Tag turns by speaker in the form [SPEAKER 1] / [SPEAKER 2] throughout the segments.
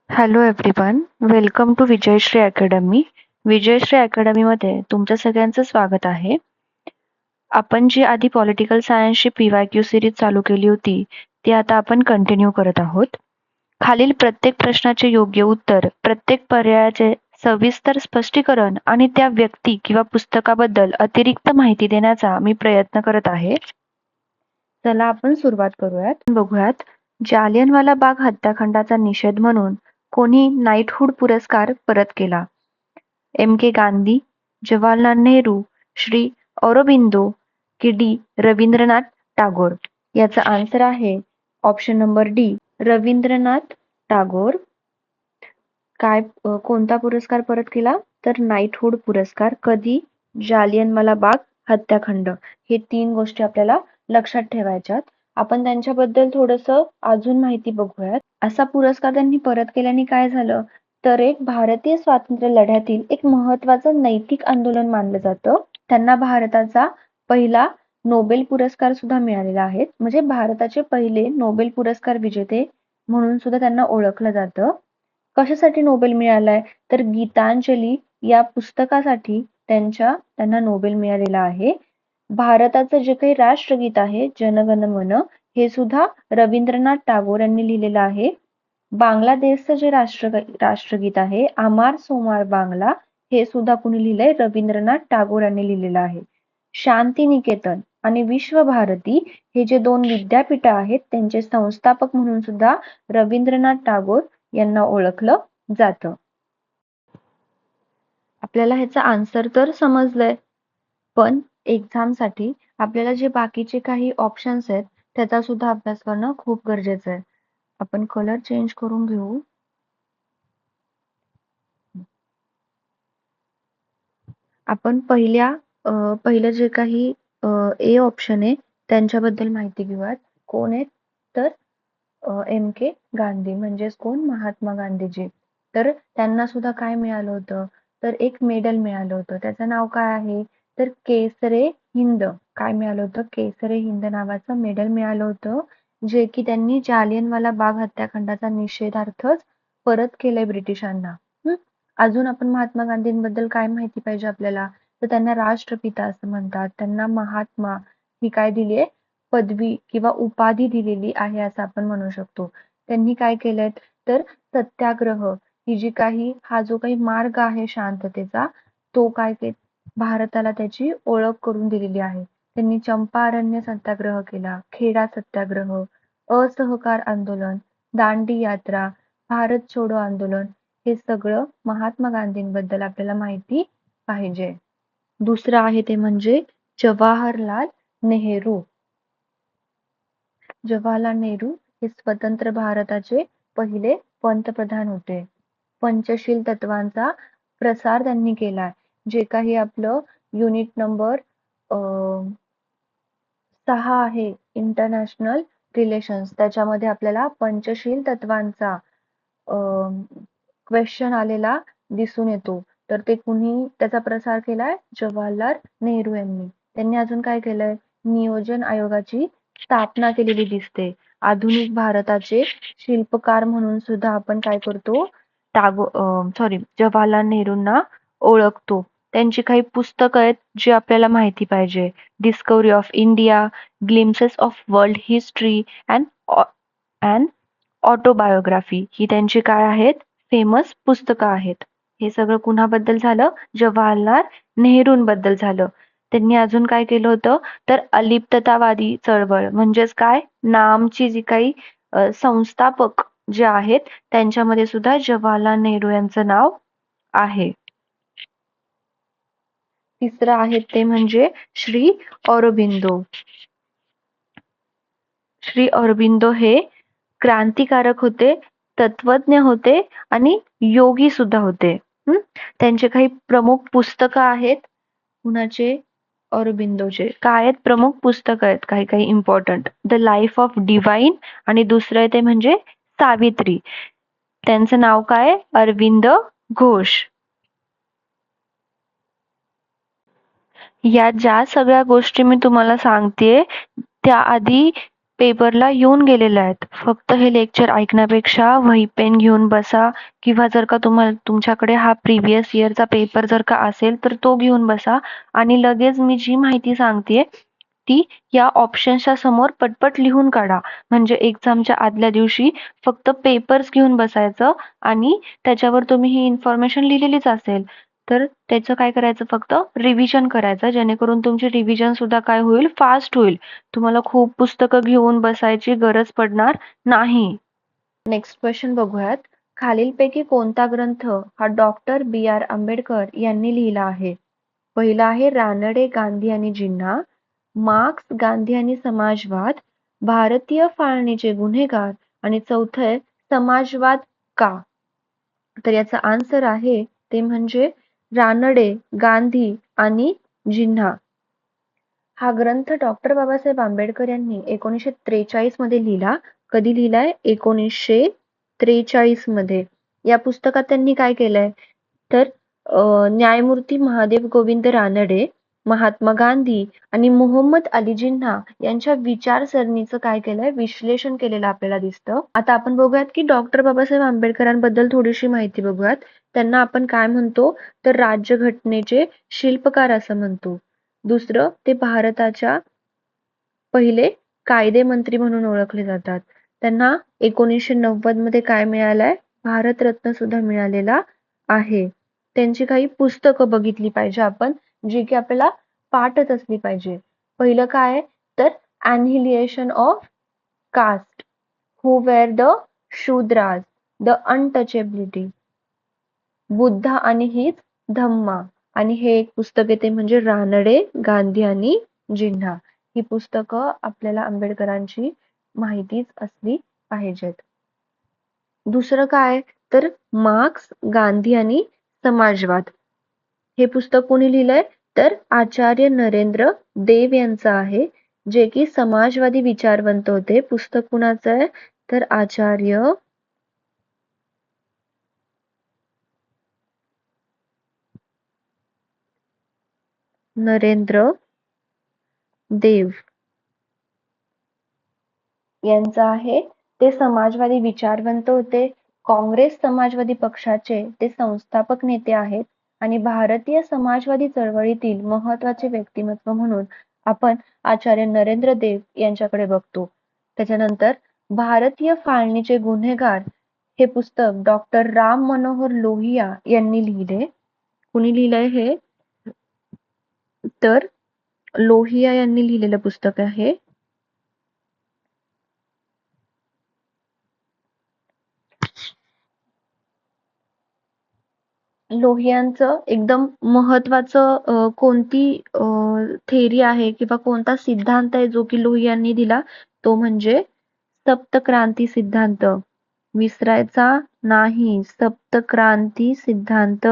[SPEAKER 1] Hello everyone, welcome to Vijayshree academy. Vijayshree अकॅडमीमध्ये तुमचं सगळ्यांचं स्वागत आहे. आपण जी आधी पॉलिटिकल सायन्सची PYQ सिरीज चालू केली होती ती आता आपण कंटिन्यू करत आहोत. खालील प्रत्येक प्रश्नाचे योग्य उत्तर, प्रत्येक पर्यायाचे सविस्तर स्पष्टीकरण आणि त्या व्यक्ती किंवा पुस्तकाबद्दल अतिरिक्त माहिती देण्याचा मी प्रयत्न करत आहे. चला आपण सुरुवात करूयात. बघूयात, जालियनवाला बाग हत्याकांडाचा निषेध म्हणून कोणी नाईटहूड पुरस्कार परत केला? MK गांधी, जवाहरलाल नेहरू, श्री ऑरोबिंदो की डी रवींद्रनाथ टागोर? याचा आन्सर आहे option number D, Rabindranath Tagore. कोणता पुरस्कार परत केला? तर नाईटहूड पुरस्कार. कधी? जालियनवाला बाग हत्याकांड. हे 3 गोष्टी आपल्याला लक्षात ठेवायच्यात. आपण त्यांच्याबद्दल थोडंसं अजून माहिती बघूयात. असा पुरस्कार त्यांनी परत केल्याने काय झालं, तर एक भारतीय स्वातंत्र्य लढ्यातील एक महत्त्वाचं नैतिक आंदोलन मानलं जातं. त्यांना भारताचा पहिला नोबेल पुरस्कार सुद्धा मिळालेला आहे. म्हणजे भारताचे पहिले नोबेल पुरस्कार विजेते म्हणून सुद्धा त्यांना ओळखलं जातं. कशासाठी नोबेल मिळालाय? तर गीतांजली या पुस्तकासाठी त्यांना नोबेल मिळालेला आहे. भारताचं जे काही राष्ट्रगीत आहे जन गण मन, हे सुद्धा रवींद्रनाथ टागोर यांनी लिहिलेलं आहे. बांगलादेशचं जे राष्ट्रगीत आहे आमार सोमार बांगला, हे सुद्धा कुणी लिहिलंय? रवींद्रनाथ टागोर यांनी लिहिलेलं आहे. शांतिनिकेतन आणि विश्वभारती हे जे 2 विद्यापीठ आहेत त्यांचे संस्थापक म्हणून सुद्धा रवींद्रनाथ टागोर यांना ओळखलं जातं. आपल्याला ह्याचा आन्सर तर समजलंय, पण एक्झामसाठी आपल्याला जे बाकीचे काही ऑप्शन्स आहेत त्याचा सुद्धा अभ्यास करणं खूप गरजेचं आहे. आपण कलर चेंज करून घेऊ. आपण पहिलं जे काही ए ऑप्शन आहे त्यांच्याबद्दल माहिती घेऊयात. कोण आहेत? तर MK गांधी, म्हणजेच कोण? महात्मा गांधीजी. तर त्यांना सुद्धा काय मिळालं होतं? तर एक मेडल मिळालं होतं. त्याचं नाव काय आहे? तर केसरे हिंद. काय मिळालं होतं? केसरे हिंद नावाचं मेडल मिळालं होतं, जे की त्यांनी जालियनवाला बाग हत्याकांडाचा निषेधार्थच परत केलंय ब्रिटिशांना. अजून आपण महात्मा गांधींबद्दल काय माहिती पाहिजे आपल्याला? तर त्यांना राष्ट्रपिता असं म्हणतात. त्यांना महात्मा ही काय दिलीये? पदवी किंवा उपाधी दिलेली आहे असं आपण म्हणू शकतो. त्यांनी काय केलंय? तर सत्याग्रह ही जी काही हा जो काही मार्ग आहे शांततेचा, तो भारताला त्याची ओळख करून दिलेली आहे. त्यांनी चंपारण्य सत्याग्रह केला, खेडा सत्याग्रह, असहकार आंदोलन, दांडी यात्रा, भारत छोडो आंदोलन, हे सगळं महात्मा गांधींबद्दल आपल्याला माहिती पाहिजे. दुसरं आहे ते म्हणजे जवाहरलाल नेहरू. जवाहरलाल नेहरू हे स्वतंत्र भारताचे पहिले पंतप्रधान होते. पंचशील तत्वांचा प्रसार त्यांनी केलाय. जे काही आपलं युनिट नंबर 6 आहे इंटरनॅशनल रिलेशन्स, त्याच्यामध्ये आपल्याला पंचशील तत्वांचा क्वेश्चन आलेला दिसून येतो. तर ते कुणी त्याचा प्रसार केलाय? जवाहरलाल नेहरू यांनी. त्यांनी अजून काय केलंय? नियोजन आयोगाची स्थापना केलेली दिसते. आधुनिक भारताचे शिल्पकार म्हणून सुद्धा आपण काय करतो? जवाहरलाल नेहरूंना ओळखतो. त्यांची काही पुस्तकं आहेत जी आपल्याला माहिती पाहिजे. Discovery of India, glimpses of world history and autobiography, ही त्यांची काय आहेत? फेमस पुस्तकं आहेत. हे सगळं कुणाबद्दल झालं? जवाहरलाल नेहरूंबद्दल झालं. त्यांनी अजून काय केलं होतं? तर अलिप्ततावादी चळवळ, म्हणजेच काय? नामची जी काही संस्थापक जे आहेत त्यांच्यामध्ये सुद्धा जवाहरलाल नेहरू यांचं नाव आहे. तिसरं आहे ते म्हणजे श्री ऑरोबिंदो. श्री ऑरोबिंदो हे क्रांतिकारक होते, तत्वज्ञ होते आणि योगी सुद्धा होते. त्यांचे काही प्रमुख पुस्तकं आहेत. कुणाचे? ऑरोबिंदोचे. काय आहेत? प्रमुख पुस्तकं आहेत काही काही important. The life of divine आणि दुसरं आहे ते म्हणजे सावित्री. त्यांचं नाव काय? अरविंद घोष. या ज्या सगळ्या गोष्टी मी तुम्हाला सांगतेय त्याआधी पेपरला येऊन गेलेल्या आहेत. फक्त हे लेक्चर ऐकण्यापेक्षा वही पेन घेऊन बसा किंवा जर का तुमच्याकडे हा प्रिव्हियस इयरचा पेपर जर का असेल तर तो घेऊन बसा आणि लगेच मी जी माहिती सांगतेय ती या ऑप्शन्सच्या समोर पटपट लिहून काढा. म्हणजे एक्झामच्या आदल्या दिवशी फक्त पेपर्स घेऊन बसायचं आणि त्याच्यावर तुम्ही ही इन्फॉर्मेशन लिहिलेलीच असेल तर त्याचं काय करायचं, फक्त रिव्हिजन करायचं, जेणेकरून तुमची रिव्हिजन सुद्धा काय होईल, फास्ट होईल. तुम्हाला खूप पुस्तकं घेऊन बसायची गरज पडणार नाही. नेक्स्ट क्वेश्चन बघूयात. खालीलपैकी कोणता ग्रंथ हा डॉक्टर B.R. आंबेडकर यांनी लिहिला आहे? पहिला आहे रानडे, गांधी आणि जिन्ना, मार्क्स, गांधी आणि समाजवाद, भारतीय फाळणीचे गुन्हेगार आणि चौथं आहे समाजवाद का? तर याचा आन्सर आहे ते म्हणजे रानडे, गांधी आणि जिन्ना. हा ग्रंथ डॉक्टर बाबासाहेब आंबेडकर यांनी 1943 मध्ये लिहिला. कधी लिहिलाय? 1943 मध्ये. या पुस्तकात त्यांनी काय केलंय तर न्यायमूर्ती महादेव गोविंद रानडे, महात्मा गांधी आणि मोहम्मद अली जिन्ना यांच्या विचारसरणीचं काय केलंय, विश्लेषण केलेलं आपल्याला दिसतं. आता आपण बघूयात की डॉक्टर बाबासाहेब आंबेडकरांबद्दल थोडीशी माहिती बघूयात. त्यांना आपण काय म्हणतो तर राज्यघटनेचे शिल्पकार असं म्हणतो. दुसरं, ते भारताच्या पहिले कायदेमंत्री म्हणून ओळखले जातात. त्यांना 1990 मध्ये काय मिळालंय, भारतरत्न सुद्धा मिळालेला आहे. त्यांची काही पुस्तकं बघितली पाहिजे आपण, जी की आपल्याला पाठच असली पाहिजे. पहिलं काय तर annihilation of caste, who were the Shudras, the untouchability, Buddha आणि हीच धम्मा, आणि हे एक पुस्तक आहे ते म्हणजे रानडे, गांधी आणि जिन्ना. ही पुस्तकं आपल्याला आंबेडकरांची माहितीच असली पाहिजेत. दुसरं काय तर मार्क्स, गांधी आणि समाजवाद. हे पुस्तक कोणी लिहिलंय तर आचार्य नरेंद्र देव यांचं आहे, जे की समाजवादी विचारवंत होते. पुस्तक कुणाचं आहे तर आचार्य नरेंद्र देव यांचा आहे. ते समाजवादी विचारवंत होते. काँग्रेस समाजवादी पक्षाचे ते संस्थापक नेते आहेत आणि भारतीय समाजवादी चळवळीतील महत्वाचे व्यक्तिमत्व म्हणून आपण आचार्य नरेंद्र देव यांच्याकडे बघतो. त्याच्यानंतर भारतीय फाळणीचे गुन्हेगार हे पुस्तक डॉक्टर राम मनोहर लोहिया यांनी लिहिले. कुणी लिहिलंय हे तर लोहिया यांनी लिहिलेलं पुस्तक आहे. लोहियांचं एकदम महत्वाचं कोणती थेरी आहे किंवा कोणता सिद्धांत आहे जो की लोहियांनी दिला, तो म्हणजे सप्तक्रांती सिद्धांत. विसरायचा नाही, सप्तक्रांती सिद्धांत.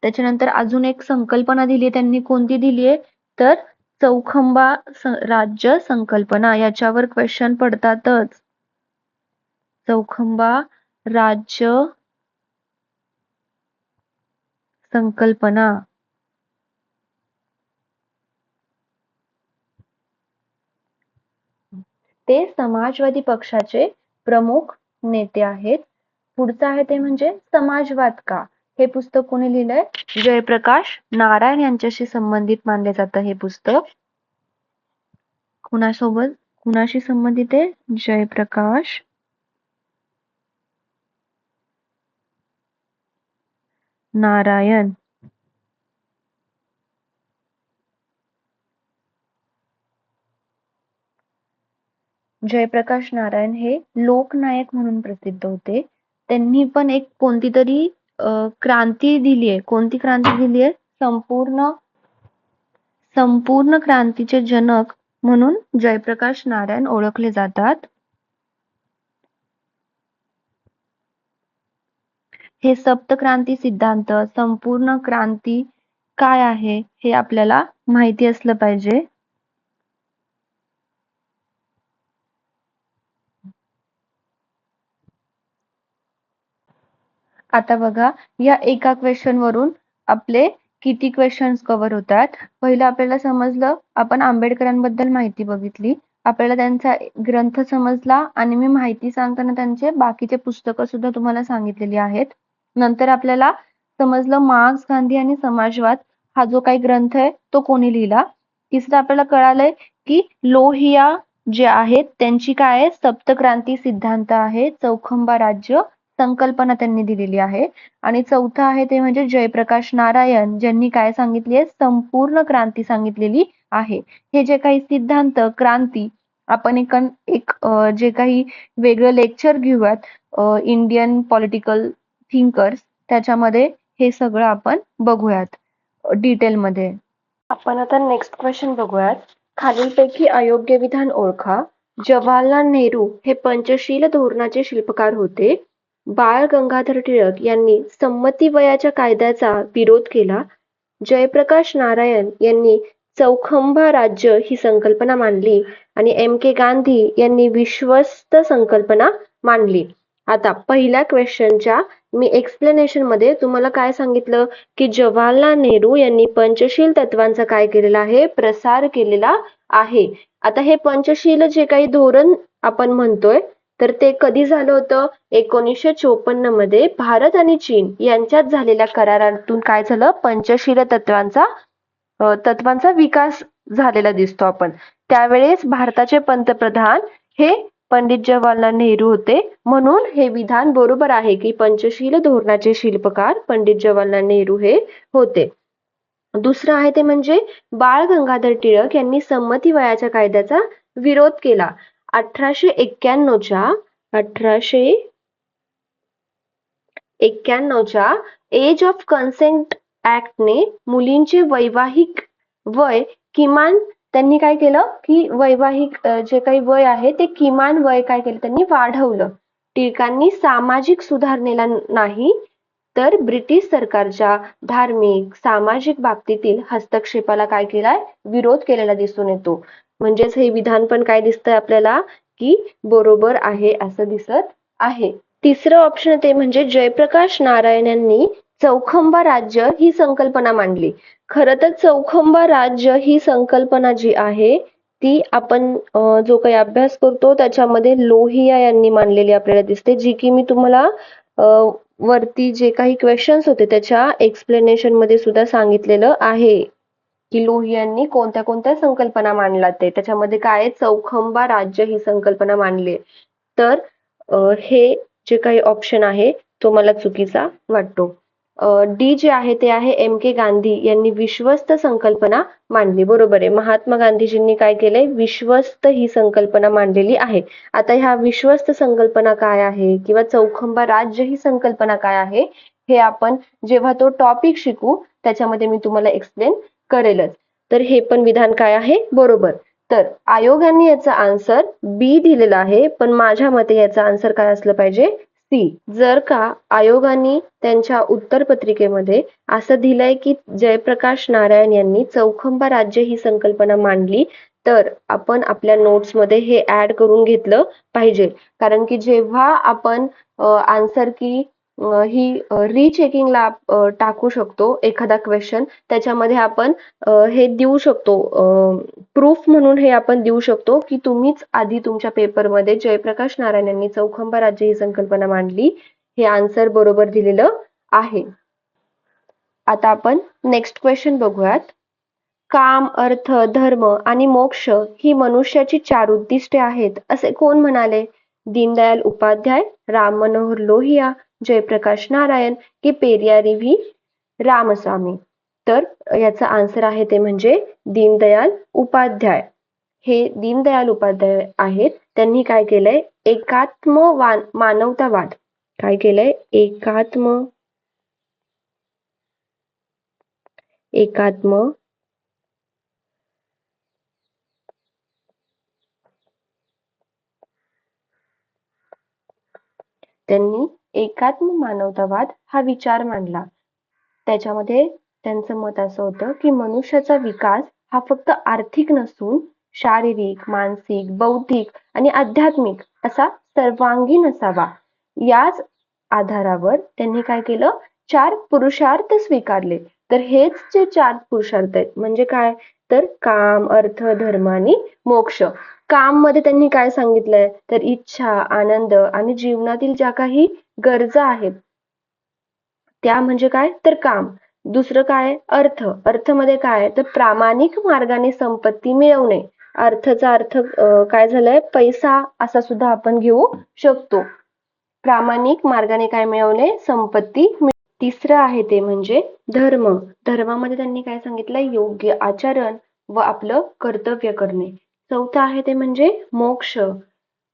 [SPEAKER 1] त्याच्यानंतर अजून एक संकल्पना दिली त्यांनी, कोणती दिलीये तर चौखंबा राज्य संकल्पना. याच्यावर क्वेश्चन पडतातच. चौखंबा राज्य संकल्पना. ते समाजवादी पक्षाचे प्रमुख नेते आहेत. पुढचं आहे ते म्हणजे समाजवाद का. हे पुस्तक कोणी लिहिलंय जयप्रकाश नारायण यांच्याशी संबंधित मानले जातं हे पुस्तक. कुणाशी संबंधित आहे जयप्रकाश नारायण. जयप्रकाश नारायण हे लोकनायक म्हणून प्रसिद्ध होते. त्यांनी पण एक कोणती तरी क्रांती दिलीये. कोणती क्रांती दिलीये, संपूर्ण क्रांतीचे जनक म्हणून जयप्रकाश नारायण ओळखले जातात. हे सप्तक्रांती सिद्धांत, संपूर्ण क्रांती काय आहे हे आपल्याला माहिती असलं पाहिजे. आता बघा, या एका क्वेश्चन वरून आपले किती क्वेश्चन्स कव्हर होतात. पहिलं आपल्याला समजलं, आपण आंबेडकरांबद्दल माहिती बघितली, आपल्याला त्यांचा ग्रंथ समजला आणि मी माहिती सांगताना त्यांचे बाकीचे पुस्तकं सुद्धा तुम्हाला सांगितलेली आहेत. नंतर आपल्याला समजलं मार्क्स, गांधी आणि समाजवाद हा जो काही ग्रंथ आहे तो कोणी लिहिला. तिसरं आपल्याला कळालंय की लोहिया जे आहेत त्यांची काय आहे, सप्तक्रांती सिद्धांत आहे, चौखंबा राज्य संकल्पना त्यांनी दिलेली आहे. आणि चौथं आहे ते म्हणजे जयप्रकाश नारायण, ज्यांनी काय सांगितली आहे, संपूर्ण क्रांती सांगितलेली आहे. हे जे काही सिद्धांत, क्रांती आपण जे काही वेगळं लेक्चर घेऊयात इंडियन पॉलिटिकल थिंकर्स, त्याच्यामध्ये हे सगळं आपण बघूयात डिटेलमध्ये. आपण आता नेक्स्ट क्वेश्चन बघूयात. खालीलपैकी अयोग्य विधान ओळखा. जवाहरलाल नेहरू हे पंचशील धोरणाचे शिल्पकार होते. बाळ गंगाधर टिळक यांनी संमती वयाच्या कायद्याचा विरोध केला. जयप्रकाश नारायण यांनी चौखंबा राज्य ही संकल्पना मांडली आणि M.K. गांधी यांनी विश्वस्त संकल्पना मांडली. आता पहिल्या क्वेश्चनच्या मी एक्सप्लेनेशन मध्ये तुम्हाला काय सांगितलं की जवाहरलाल नेहरू यांनी पंचशील तत्वांचा काय केलेला आहे, प्रसार केलेला आहे. आता हे पंचशील जे काही धोरण आपण म्हणतोय तर ते कधी झालं होतं, 1954 मध्ये भारत आणि चीन यांच्यात झालेल्या करारातून काय झालं, पंचशील तत्वांचा विकास झालेला दिसतो आपण. त्यावेळेस भारताचे पंतप्रधान हे पंडित जवाहरलाल नेहरू होते, म्हणून हे विधान बरोबर आहे की पंचशील धोरणाचे शिल्पकार पंडित जवाहरलाल नेहरू हे होते. दुसरं आहे ते म्हणजे बाळ गंगाधर टिळक यांनी संमती वयाच्या कायद्याचा विरोध केला. 1891च्या एज ऑफ कन्सेंट ऍक्टने मुलींचे वैवाहिक वय किमान त्यांनी काय केलं की वैवाहिक जे काही वय आहे ते किमान वय काय केलं, त्यांनी वाढवलं. टिळकांनी सामाजिक सुधारणेला नाही तर ब्रिटिश सरकारच्या धार्मिक सामाजिक बाबतीतील हस्तक्षेपाला काय केलाय, विरोध केलेला दिसून येतो. म्हणजेच हे विधान पण काय दिसतंय आपल्याला की बरोबर आहे असं दिसत आहे. तिसरं ऑप्शन ते म्हणजे जयप्रकाश नारायण यांनी चौखंबा राज्य ही संकल्पना मांडली. खरं तर चौखंबा राज्य ही संकल्पना जी आहे ती आपण जो काही अभ्यास करतो त्याच्यामध्ये लोहिया यांनी मांडलेली आपल्याला दिसते, जी की मी तुम्हाला वरती जे काही क्वेश्चन्स होते त्याच्या एक्सप्लेनेशन मध्ये सुद्धा सांगितलेलं आहे की लोहियांनी कोणत्या कोणत्या संकल्पना मांडल्या ते. त्याच्यामध्ये काय चौखंबा राज्य ही संकल्पना मांडली. तर हे जे काही ऑप्शन आहे तो मला चुकीचा वाटतो. डी जे आहे ते आहे M.K. गांधी यांनी विश्वस्त संकल्पना मांडली. बरोबर आहे, महात्मा गांधीजींनी काय केलंय, विश्वस्त ही संकल्पना मांडलेली आहे. आता ह्या विश्वस्त संकल्पना काय आहे किंवा चौखंबा राज्य ही संकल्पना काय आहे हे आपण जेव्हा तो टॉपिक शिकू त्याच्यामध्ये मी तुम्हाला एक्सप्लेन करेलच. तर हे पण विधान काय आहे, बरोबर. तर आयोगाने याचा आन्सर बी दिलेला आहे, पण माझ्या मते याचा आन्सर काय असलं पाहिजे, सी. जर का आयोगाने त्यांच्या उत्तरपत्रिकेमध्ये असं दिलंय की जयप्रकाश नारायण यांनी चौखंबा राज्य ही संकल्पना मांडली तर आपण आपल्या नोट्समध्ये हे ऍड करून घेतलं पाहिजे. कारण की जेव्हा आपण आन्सर की ही रिचेकिंगला टाकू शकतो एखादा क्वेश्चन, त्याच्यामध्ये आपण हे देऊ शकतो, प्रूफ म्हणून हे आपण देऊ शकतो की तुम्हीच आधी तुमच्या पेपरमध्ये जयप्रकाश नारायण यांनी चौखंबा राज्य ही संकल्पना मांडली, हे आन्सर बरोबर दिलेलं आहे. आता आपण नेक्स्ट क्वेश्चन बघूयात. काम, अर्थ, धर्म आणि मोक्ष ही मनुष्याची 4 उद्दिष्टे आहेत असे कोण म्हणाले? दीनदयाल उपाध्याय, राम मनोहर लोहिया, जयप्रकाश नारायण की पेरियारी व्ही रामस्वामी. तर याचा आन्सर आहे ते म्हणजे दीनदयाल उपाध्याय. हे दीनदयाल उपाध्याय आहेत, त्यांनी काय केलंय, एकात्म मानवतावाद काय केलंय, एकात्म त्यांनी एकात्म मानवतावाद हा विचार मांडला. त्याच्यामध्ये त्यांचं मत असं होतं की मनुष्याचा विकास हा फक्त आर्थिक नसून शारीरिक, मानसिक, बौद्धिक आणि आध्यात्मिक असा सर्वांगीण असावा. याच आधारावर त्यांनी काय केलं, 4 पुरुषार्थ स्वीकारले. तर हेच जे 4 पुरुषार्थ आहेत म्हणजे काय, तर काम, अर्थ, धर्म आणि मोक्ष. काम मध्ये त्यांनी काय सांगितलंय, तर इच्छा, आनंद आणि जीवनातील ज्या काही गरजा आहेत त्या म्हणजे काय, तर काम. दुसरं काय, अर्थ. अर्थ मध्ये काय, तर प्रामाणिक मार्गाने संपत्ती मिळवणे. अर्थचा अर्थ काय झालंय, पैसा असा सुद्धा आपण घेऊ शकतो. प्रामाणिक मार्गाने काय मिळवणे, संपत्ती. तिसरं आहे ते म्हणजे धर्म. धर्मामध्ये त्यांनी काय सांगितलंय, योग्य आचरण व आपलं कर्तव्य करणे. चौथं आहे ते म्हणजे मोक्ष.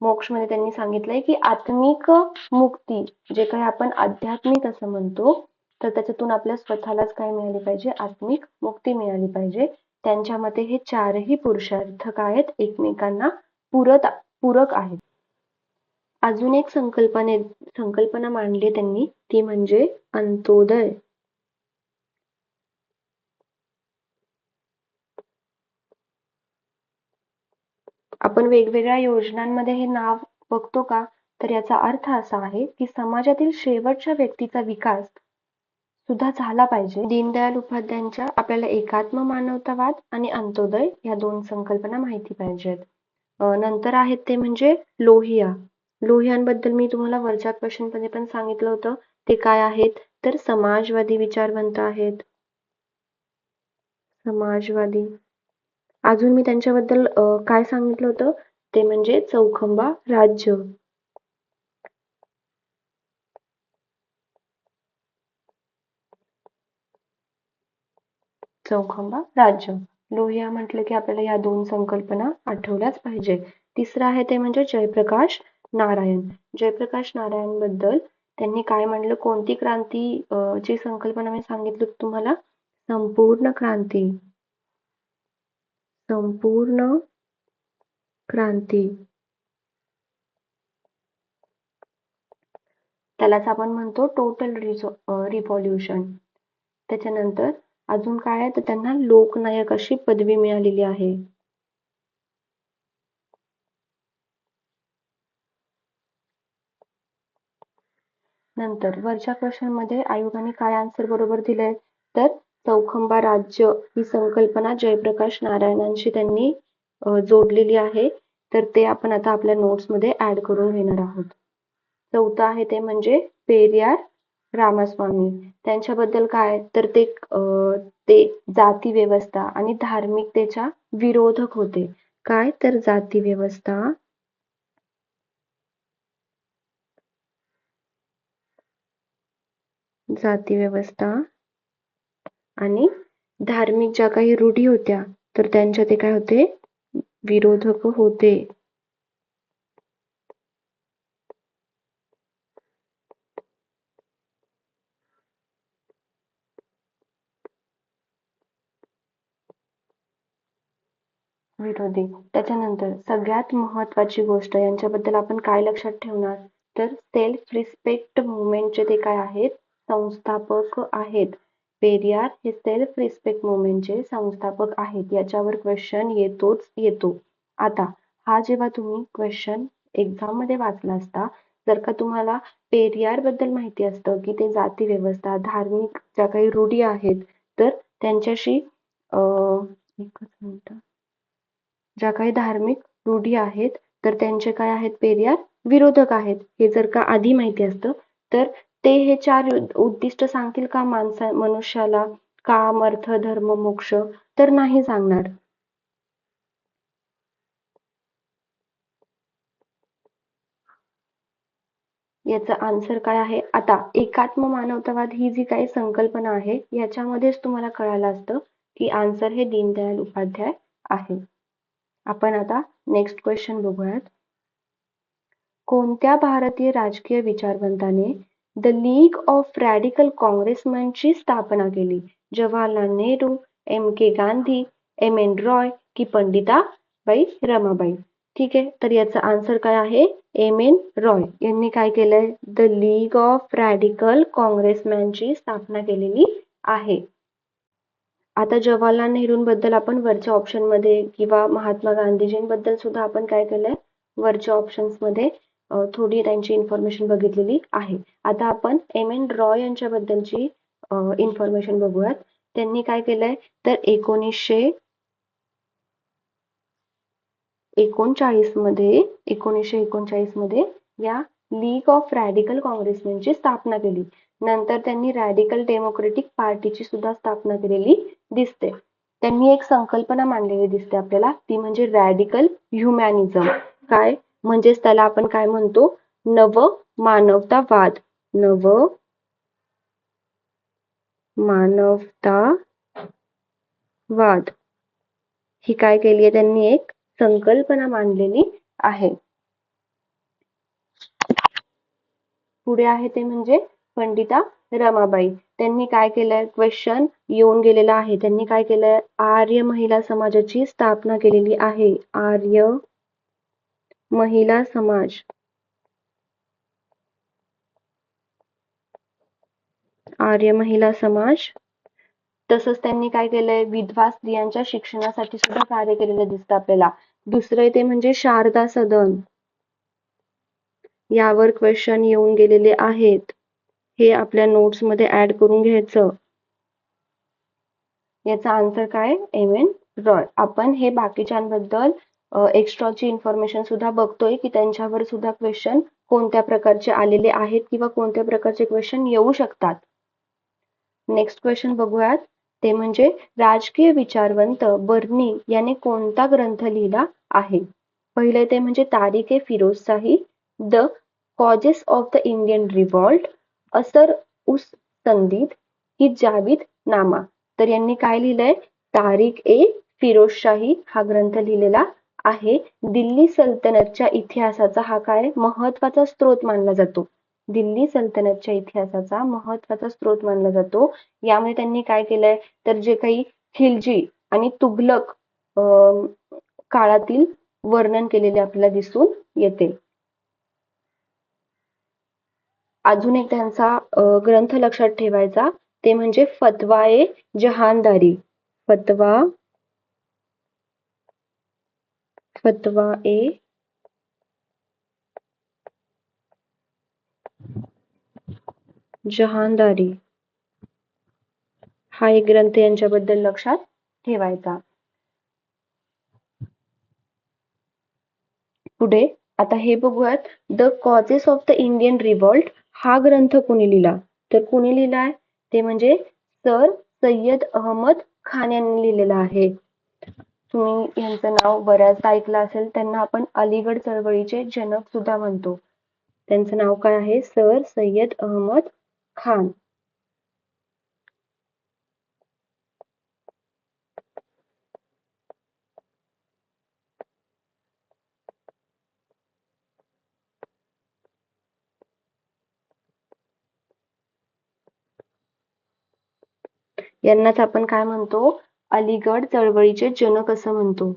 [SPEAKER 1] मोक्ष मध्ये त्यांनी सांगितलंय की आत्मिक मुक्ती, जे काही आपण आध्यात्मिक असं म्हणतो, तर त्याच्यातून आपल्या स्वतःलाच काय मिळाली पाहिजे, आत्मिक मुक्ती मिळाली पाहिजे. त्यांच्या मते हे 4ही पुरुषार्थ काय आहेत, एकमेकांना पूरक आहेत. अजून एक संकल्पना मांडली त्यांनी, ती म्हणजे अंत्योदय. आपण वेगवेगळ्या योजनांमध्ये हे नाव बघतो का, तर याचा अर्थ असा आहे की समाजातील शेवटच्या व्यक्तीचा विकास सुद्धा झाला पाहिजे. दीनदयाल उपाध्यायांच्या आपल्याला एकात्म मानवतावाद आणि अंत्योदय या 2 संकल्पना माहिती पाहिजेत. नंतर आहेत ते म्हणजे लोहिया. लोहियांबद्दल मी तुम्हाला वरच्या क्वेश्चन मध्ये पण सांगितलं होतं. ते काय आहेत, तर समाजवादी विचारवंत आहेत. समाजवादी. अजून मी त्यांच्याबद्दल काय सांगितलं होतं, ते म्हणजे चौखंबा राज्य. चौखंबा राज्य. लोहिया म्हटलं की आपल्याला या 2 संकल्पना आठवल्याच पाहिजे. तिसरं आहे ते म्हणजे जयप्रकाश नारायण. जयप्रकाश नारायण बद्दल त्यांनी काय म्हणलं, कोणती क्रांती ची संकल्पना मी सांगितली तुम्हाला, संपूर्ण क्रांती. संपूर्ण क्रांती. त्यालाच आपण म्हणतो टोटल रिव्हॉल्युशन. त्याच्यानंतर अजून काय आहे, तर त्यांना लोकनायक अशी पदवी मिळालेली आहे. नंतर वरच्या क्वेश्चन मध्ये आयोगाने काय आन्सर बरोबर दिलंय, तर चौखंबा राज्य ही संकल्पना जयप्रकाश नारायणांशी त्यांनी जोडलेली आहे. तर ते आपण आता आपल्या नोट्स मध्ये ऍड करून घेणार आहोत. चौथं आहे ते म्हणजे पेरियार रामास्वामी. त्यांच्याबद्दल काय, तर ते जाती व्यवस्था आणि धार्मिकतेच्या विरोधक होते. काय, तर जाती व्यवस्था आणि धार्मिक ज्या काही रूढी होत्या, तर त्यांच्या ते काय होते, विरोधक होते. विरोधी. त्याच्यानंतर सगळ्यात महत्वाची गोष्ट यांच्याबद्दल आपण काय लक्षात ठेवणार, तर सेल्फ रिस्पेक्ट मुवमेंटचे ते काय आहेत, संस्थापक आहेत. पेरियार हे सेल्फ रिस्पेक्ट मुवमेंटचे संस्थापक आहेत. याच्यावर क्वेश्चन येतोच येतो. आता हा जेव्हा तुम्ही क्वेश्चन एक्झाम मध्ये वाचला असता, जर का तुम्हाला पेरियार बद्दल माहिती असतं की ते जाती व्यवस्था, धार्मिक ज्या काही रूढी आहेत, तर त्यांच्याशी एकच मिनिट, ज्या काही धार्मिक रूढी आहेत, तर त्यांचे काय आहेत, पेरियार विरोधक आहेत. हे जर का आधी माहिती असतं, तर ते हे 4 उद्दिष्ट सांगतील का मनुष्याला, काम, अर्थ, धर्म, मोक्ष, तर नाही सांगणार. याचा आन्सर काय आहे, आता एकात्म मानवतावाद ही जी काही संकल्पना आहे, याच्यामध्येच तुम्हाला कळालं असतं की आन्सर हे दीनदयाल उपाध्याय आहे. आपण आता नेक्स्ट क्वेश्चन बघूयात. कोणत्या भारतीय राजकीय विचारवंताने द लीग ऑफ रॅडिकल काँग्रेसमनची स्थापना केली? जवाहरलाल नेहरू, एम के गांधी, एम एन रॉय की पंडिताबाई रमाबाई? ठीक आहे, तर याचा आन्सर काय आहे, एम एन रॉय यांनी काय केलंय, द लीग ऑफ रॅडिकल काँग्रेसमॅनची स्थापना केलेली आहे. आता जवाहरलाल नेहरूंबद्दल आपण वरच्या ऑप्शन मध्ये किंवा महात्मा गांधीजींबद्दल सुद्धा आपण काय केलंय, वरच्या ऑप्शन्स मध्ये थोडी त्यांची इन्फॉर्मेशन बघितलेली आहे. आता आपण एम.एन. रॉय यांच्याबद्दलची इन्फॉर्मेशन बघूयात. त्यांनी काय केलंय तर 1939 मध्ये या लीग ऑफ रॅडिकल काँग्रेसमेनची स्थापना केली. नंतर त्यांनी रॅडिकल डेमोक्रेटिक पार्टीची सुद्धा स्थापना केलेली दिसते. त्यांनी एक संकल्पना मांडलेली दिसते आपल्याला, ती म्हणजे रॅडिकल ह्युमॅनिझम. काय म्हणजेच त्याला आपण काय म्हणतो, नव मानवतावाद. नव मानवतावाद ही काय केली आहे त्यांनी, एक संकल्पना मांडलेली आहे. पुढे आहे ते म्हणजे पंडिता रमाबाई. त्यांनी काय केलंय, क्वेश्चन येऊन गेलेला आहे. त्यांनी काय केलंय, आर्य महिला समाजाची स्थापना केलेली आहे. आर्य महिला समाज. आर्य महिला समाज. तसंच त्यांनी काय केलंय, विधवा स्त्रियांच्या शिक्षणासाठी सुद्धा कार्य केलेलं दिसतं आपल्याला. दुसरं ते म्हणजे शारदा सदन. यावर क्वेश्चन येऊन गेलेले आहेत. हे आपल्या नोट्स मध्ये ऍड करून घ्यायचं. याचा आन्सर काय, एम.एन. रॉय. आपण हे बाकीच्यांबद्दल एक्स्ट्राची इन्फॉर्मेशन सुद्धा बघतोय की त्यांच्यावर सुद्धा क्वेश्चन कोणत्या प्रकारचे आलेले आहेत किंवा कोणत्या प्रकारचे क्वेश्चन येऊ शकतात. नेक्स्ट क्वेश्चन बघूयात. ते म्हणजे राजकीय विचारवंत बर्नी याने कोणता ग्रंथ लिहिला आहे. पहिले ते म्हणजे Tarikh-e Firozshahi, the causes of the Indian revolt, Asar us संदीद की जावेद नामा. तर यांनी काय लिहिलंय, तारिक ए फिरोजशाही हा ग्रंथ लिहिलेला आहे. दिल्ली सल्तनतच्या इतिहासाचा हा काय महत्वाचा स्रोत मानला जातो. दिल्ली सल्तनतच्या इतिहासाचा महत्वाचा स्रोत मानला जातो. यामध्ये त्यांनी काय केलंय तर जे काही खिलजी आणि तुघलक काळातील वर्णन केलेले आपल्याला दिसून येते. अजून एक त्यांचा ग्रंथ लक्षात ठेवायचा, ते म्हणजे फतवाए जहानदारी. फतवाए जहानदारी हा एक ग्रंथ यांच्याबद्दल लक्षात ठेवायचा. पुढे आता हे बघूयात, the causes of the Indian revolt हा ग्रंथ कोणी लिहिला, तर कोणी लिहिलाय ते म्हणजे सर सय्यद अहमद खान यांनी लिहिलेला आहे. तुम्ही यांचं नाव बऱ्याच ऐकलं असेल. त्यांना आपण अलीगड चळवळीचे जनक सुद्धा म्हणतो. त्यांचं नाव काय आहे, सर सय्यद अहमद खान. यांनाच आपण काय म्हणतो, अलीगड चळवळीचे जनक असं म्हणतो.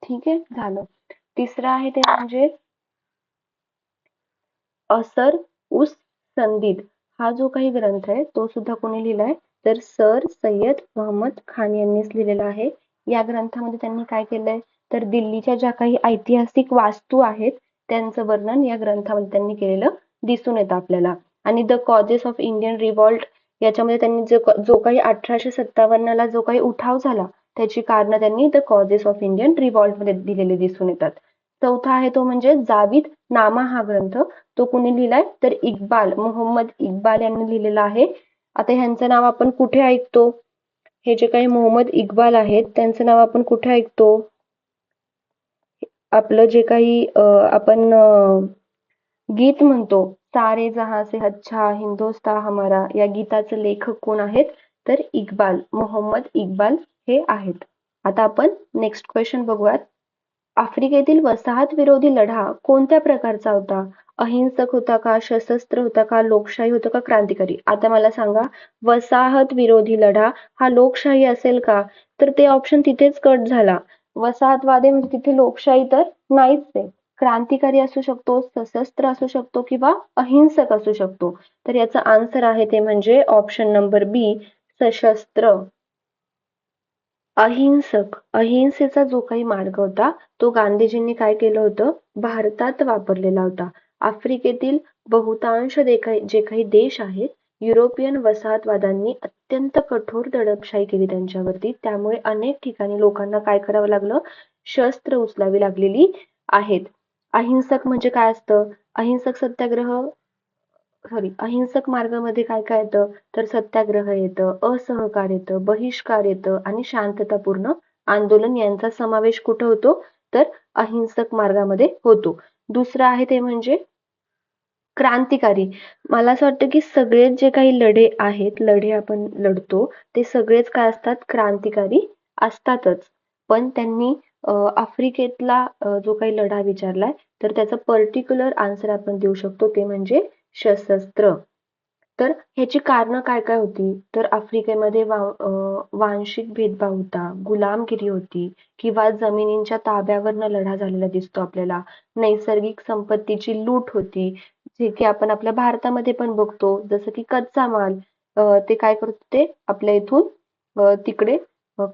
[SPEAKER 1] ठीक आहे, झालं. तिसरं आहे ते म्हणजे असर उस संदीद हा जो काही ग्रंथ आहे तो सुद्धा कोणी लिहिलाय, तर सर सय्यद अहमद खान यांनीच लिहिलेला आहे. या ग्रंथामध्ये त्यांनी काय केलंय तर दिल्लीच्या ज्या काही ऐतिहासिक वास्तू आहेत त्यांचं वर्णन या ग्रंथामध्ये त्यांनी केलेलं दिसून येतं आपल्याला. आणि द कॉजेस ऑफ इंडियन रिव्हॉल्ट याच्यामध्ये त्यांनी जो काही 1857 ला जो काही उठाव झाला त्याची कारण त्यांनी द कॉजेस ऑफ इंडियन रिव्हॉल्ट मध्ये दिलेले दिसून येतात. चौथा आहे तो म्हणजे जावेद नामा हा ग्रंथ. तो कुणी लिहिलाय तर इक्बाल, मोहम्मद इक्बाल यांनी लिहिलेला आहे. आता ह्यांचं नाव आपण कुठे ऐकतो, हे जे काही मोहम्मद इक्बाल आहेत त्यांचं नाव आपण कुठे ऐकतो, आपलं जे काही आपण गीत म्हणतो, सारे जहां से अच्छा हिंदुस्तान हमारा, या गीताचे लेखक कोण आहेत तर इक्बाल, मोहम्मद इक्बाल हे आहेत. आता आपण नेक्स्ट क्वेश्चन बघूयात. आफ्रिकेतील वसाहत विरोधी लढा कोणत्या प्रकारचा होता, अहिंसक होता का, सशस्त्र होता का, लोकशाही होता का, क्रांतिकारी. आता मला सांगा, वसाहत विरोधी लढा हा लोकशाही असेल का, तर ते ऑप्शन तिथेच कट झाला. वसाहतवादी म्हणजे तिथे लोकशाही तर नाहीच आहे. क्रांतिकारी असू शकतो, सशस्त्र असू शकतो किंवा अहिंसक असू शकतो. तर याचा आन्सर आहे ते म्हणजे ऑप्शन नंबर बी, सशस्त्र. अहिंसक, अहिंसेचा जो काही मार्ग होता तो गांधीजींनी काय केलं होतं, भारतात वापरलेला होता. आफ्रिकेतील बहुतांश जे काही देश आहेत, युरोपियन वसाहतवाद्यांनी अत्यंत कठोर दडपशाही केली त्यांच्यावरती. त्यामुळे अनेक ठिकाणी लोकांना काय करावं लागलं, शस्त्र उचलावी लागलेली आहेत. अहिंसक म्हणजे काय असतं, अहिंसक सत्याग्रह अहिंसक मार्गामध्ये काय काय येतं, तर सत्याग्रह येतं, असहकार येतं, बहिष्कार येतं आणि शांततापूर्ण आंदोलन यांचा समावेश कुठं होतो, तर अहिंसक मार्गामध्ये होतो. दुसरं आहे ते म्हणजे क्रांतिकारी. मला असं वाटतं की सगळेच जे काही लढे आपण लढतो ते सगळेच काय असतात, क्रांतिकारी असतातच. पण त्यांनी आफ्रिकेतला जो काही लढा विचारलाय तर त्याचं पर्टिक्युलर आन्सर आपण देऊ शकतो ते म्हणजे सशस्त्र. तर ह्याची कारणं काय काय होती, तर आफ्रिकेमध्ये वांशिक भेदभाव होता, गुलामगिरी होती किंवा जमिनींच्या ताब्यावरनं लढा झालेला दिसतो आपल्याला. नैसर्गिक संपत्तीची लूट होती, जे की आपण आपल्या भारतामध्ये पण बघतो. जसं की कच्चा माल ते काय करत होते, आपल्या इथून तिकडे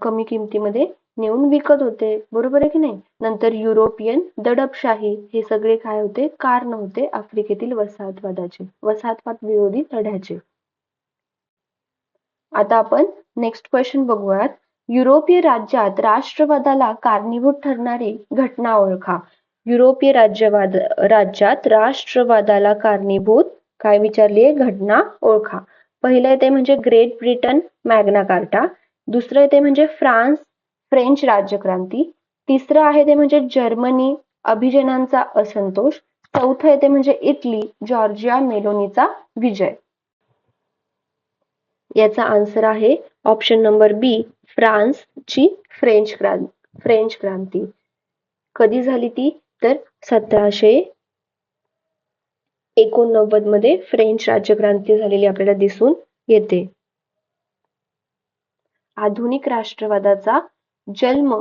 [SPEAKER 1] कमी किमतीमध्ये नेऊन विकत होते, बरोबर आहे की नाही. नंतर युरोपियन दडपशाही, हे सगळे काय होते, कारण होते आफ्रिकेतील वसाहतवाद विरोधी लढ्याचे. आता आपण नेक्स्ट क्वेश्चन बघूयात. युरोपीय राज्यात राष्ट्रवादाला कारणीभूत ठरणारी घटना ओळखा. युरोपीय राज्यात राष्ट्रवादाला कारणीभूत काय विचारली आहे, घटना ओळखा. पहिलं ते म्हणजे ग्रेट ब्रिटन मॅग्ना कार्टा, दुसरं ते म्हणजे फ्रेंच राज्यक्रांती, तिसरं आहे ते म्हणजे जर्मनी अभिजनांचा असंतोष, चौथं ते म्हणजे इटली जॉर्जिया मेलोनीचा विजय. याचा आन्सर आहे ऑप्शन नंबर बी, फ्रान्सची फ्रेंच क्रांती. कधी झाली ती, तर 1789 मध्ये फ्रेंच राज्यक्रांती झालेली आपल्याला दिसून येते. आधुनिक राष्ट्रवादाचा जन्म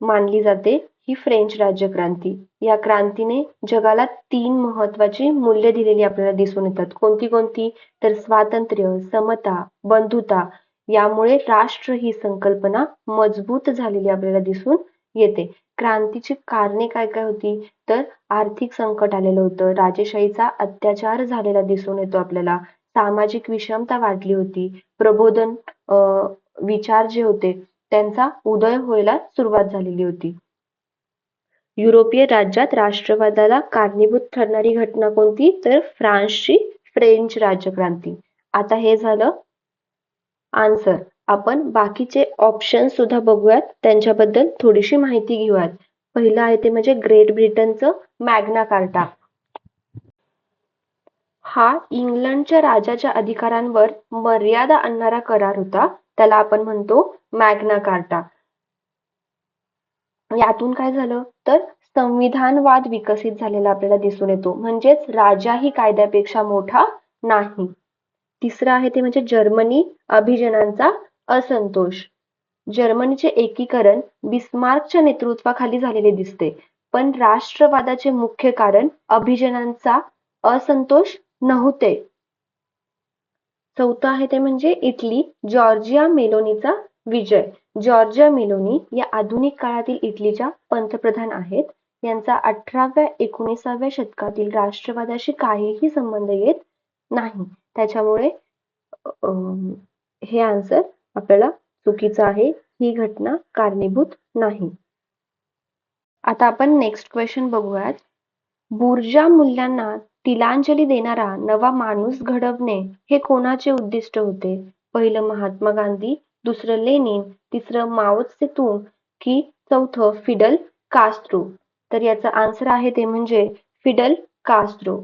[SPEAKER 1] मानली जाते ही फ्रेंच राज्यक्रांती. या क्रांतीने जगाला 3 महत्वाची मूल्य दिलेली आपल्याला दिसून येतात. कोणती कोणती, तर स्वातंत्र्य, समता, बंधुता. यामुळे राष्ट्र ही संकल्पना मजबूत झालेली आपल्याला दिसून येते. क्रांतीची कारणे काय काय होती, तर आर्थिक संकट आलेलं होतं, राजेशाहीचा अत्याचार झालेला दिसून येतो आपल्याला, सामाजिक विषमता वाढली होती, प्रबोधन विचार जे होते त्यांचा उदय व्हायला सुरुवात झालेली होती. युरोपीय राज्यात राष्ट्रवादाला कारणीभूत ठरणारी घटना कोणती, तर फ्रान्सची फ्रेंच राज्यक्रांती. आता हे झालं आन्सर. आपण बाकीचे ऑप्शन सुद्धा बघूयात, त्यांच्याबद्दल थोडीशी माहिती घेऊयात. पहिलं आहे ते म्हणजे ग्रेट ब्रिटनचं मॅग्ना कार्टा. हा इंग्लंडच्या राजाच्या अधिकारांवर मर्यादा आणणारा करार होता, त्याला आपण म्हणतो मॅग्ना कार्टा. यातून काय झालं, तर संविधानवाद विकसित झालेला आपल्याला दिसून येतो, म्हणजेच राजाही कायद्यापेक्षा मोठा नाही. तिसरं आहे ते म्हणजे जर्मनी अभिजनांचा असंतोष. जर्मनीचे एकीकरण बिस्मार्कच्या नेतृत्वाखाली झालेले दिसते, पण राष्ट्रवादाचे मुख्य कारण अभिजनांचा असंतोष नव्हते. चौथं आहे ते म्हणजे इटली जॉर्जिया मेलोनीचा विजय. जॉर्जिया मेलोनी या आधुनिक काळातील इटलीच्या पंतप्रधान आहेत. यांचा 18व्या-19व्या शतकातील राष्ट्रवादाशी काहीही संबंध येत नाही. त्याच्यामुळे हे आन्सर आपल्याला चुकीचं आहे. ही घटना कारणीभूत नाही. आता आपण नेक्स्ट क्वेश्चन बघूयात. बुरजा मूल्यांना तिलांजली देणारा नवा माणूस घडवणे हे कोणाचे उद्दिष्ट होते? पहिलं महात्मा गांधी, दुसरं लेनिन, तिसरं माओ त्से-तुंग की चौथं फिडल कास्त्रो. तर याचा आन्सर आहे ते म्हणजे फिडल कास्त्रो.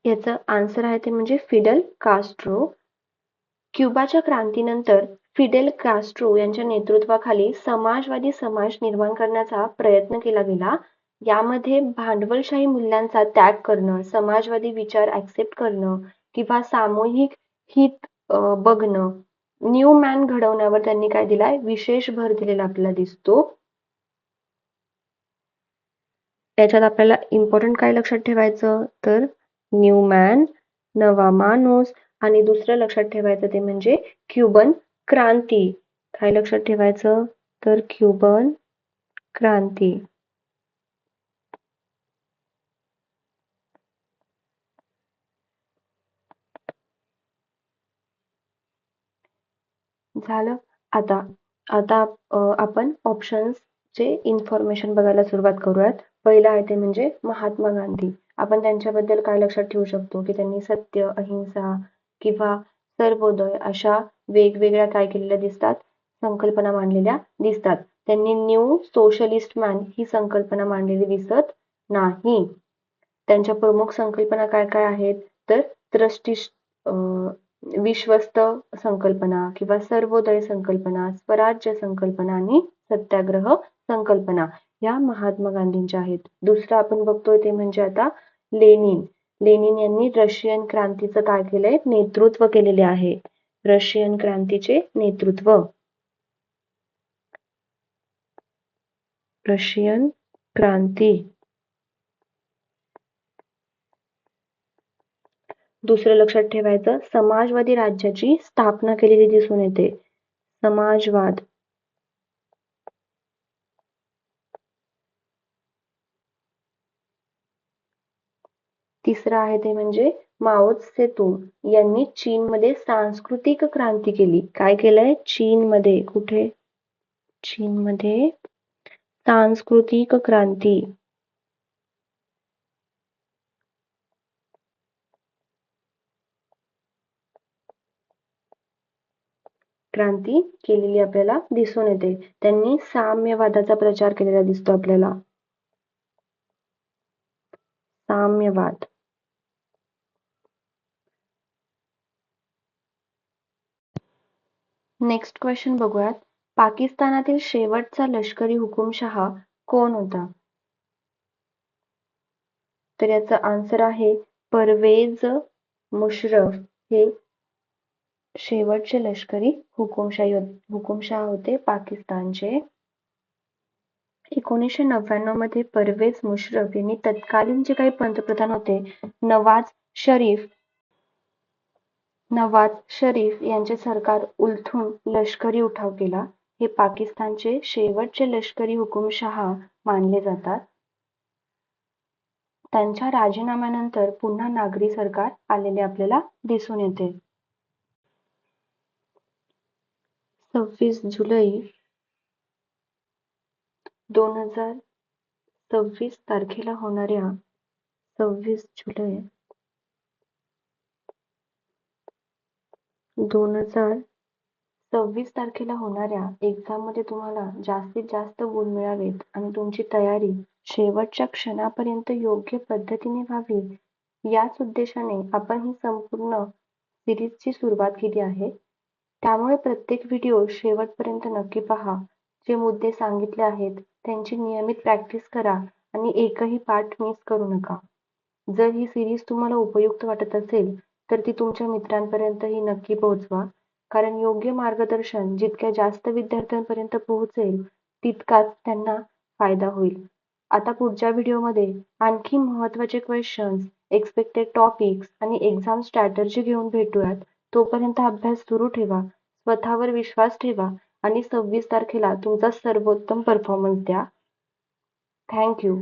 [SPEAKER 1] याचं आन्सर आहे ते म्हणजे फिडल कास्ट्रो. क्युबाच्या क्रांतीनंतर फिडेल कास्ट्रो यांच्या नेतृत्वाखाली समाजवादी समाज निर्माण करण्याचा प्रयत्न केला गेला. यामध्ये भांडवलशाही मूल्यांचा त्याग करणं, समाजवादी विचार ऍक्सेप्ट करणं किंवा सामूहिक हित बघणं न्यू मॅन घडवण्यावर त्यांनी काय दिलाय, विशेष भर दिलेला आपल्याला दिसतो. त्याच्यात आपल्याला इम्पॉर्टंट काय लक्षात ठेवायचं, तर न्यू मॅन, नवा माणूस, आणि दुसरं लक्षात ठेवायचं ते म्हणजे क्युबन क्रांती. काय लक्षात ठेवायचं, तर क्युबन क्रांती. झालं. आता आता आपण ऑप्शन्सचे इन्फॉर्मेशन बघायला सुरुवात करूयात. पहिलं आहे ते म्हणजे महात्मा गांधी. आपण त्यांच्याबद्दल काय लक्षात ठेवू शकतो, की त्यांनी सत्य, अहिंसा किंवा सर्वोदय अशा वेगवेगळ्या काय केलेल्या दिसतात, संकल्पना मांडलेल्या दिसतात. त्यांनी न्यू सोशलिस्ट मॅन ही संकल्पना मांडलेली दिसत नाही. त्यांच्या प्रमुख संकल्पना काय काय आहेत, तर विश्वस्त संकल्पना किंवा सर्वोदय संकल्पना, स्वराज्य संकल्पना आणि सत्याग्रह संकल्पना या महात्मा गांधींच्या आहेत. दुसरं आपण बघतोय ते म्हणजे आता लेनिन. लेनिन यांनी रशियन क्रांतीचं काय केलंय, नेतृत्व केलेले आहे. रशियन क्रांतीचे नेतृत्व. रशियन क्रांती. दुसरं लक्षात ठेवायचं, समाजवादी राज्याची स्थापना केलेली दिसून येते. समाजवाद. तिसरं आहे ते म्हणजे माओ त्से-तुंग यांनी चीनमध्ये सांस्कृतिक क्रांती केली. काय केलंय, चीनमध्ये, कुठे, चीनमध्ये सांस्कृतिक क्रांती. क्रांती केलेली आपल्याला दिसून येते. त्यांनी साम्यवादाचा प्रचार केलेला दिसतो आपल्याला. साम्यवाद. नेक्स्ट क्वेश्चन बघूयात. पाकिस्तानातील शेवटचा लष्करी हुकुमशहा कोण होता, तर याचा आन्सर आहे परवेज मुशर्रफ हे शेवटचे लष्करी हुकुमशहा होते पाकिस्तानचे. 1999 मध्ये परवेज मुशर्रफ यांनी तत्कालीन जे काही पंतप्रधान होते नवाज शरीफ यांचे सरकार उलथून लष्करी उठाव केला. हे पाकिस्तानचे शेवटचे लष्करी हुकुमशहा मानले जातात. त्यांच्या राजीनाम्यानंतर पुन्हा नागरी सरकार आलेले आपल्याला दिसून येते. 26 जुलै 2026 तारखेला होणाऱ्या 26 जुलै 2026 तारखेला होणाऱ्या एक्झाम मध्ये तुम्हाला जास्तीत जास्त गुण मिळावेत आणि तुमची तयारी शेवटच्या क्षणापर्यंत योग्य पद्धतीने व्हावी, याच उद्देशाने आपण ही संपूर्ण सिरीजची सुरुवात केली आहे. त्यामुळे प्रत्येक व्हिडिओ शेवटपर्यंत नक्की पहा. जे मुद्दे सांगितले आहेत त्यांची नियमित प्रॅक्टिस करा आणि एकही पाठ मिस करू नका. जर ही सिरीज तुम्हाला उपयुक्त वाटत असेल तर ती तुमच्या मित्रांपर्यंतही नक्की पोहोचवा, कारण योग्य मार्गदर्शन जितक्या जास्त विद्यार्थ्यांपर्यंत पोहोचेल तितकाच त्यांना फायदा होईल. आता पुढच्या व्हिडिओमध्ये आणखी महत्त्वाचे क्वेश्चन्स, एक्सपेक्टेड टॉपिक्स आणि एक्झाम स्ट्रॅटर्जी घेऊन भेटूयात. तोपर्यंत अभ्यास सुरू ठेवा, स्वतःवर विश्वास ठेवा आणि 26 तारखेला तुमचा सर्वोत्तम परफॉर्मन्स द्या. Thank you.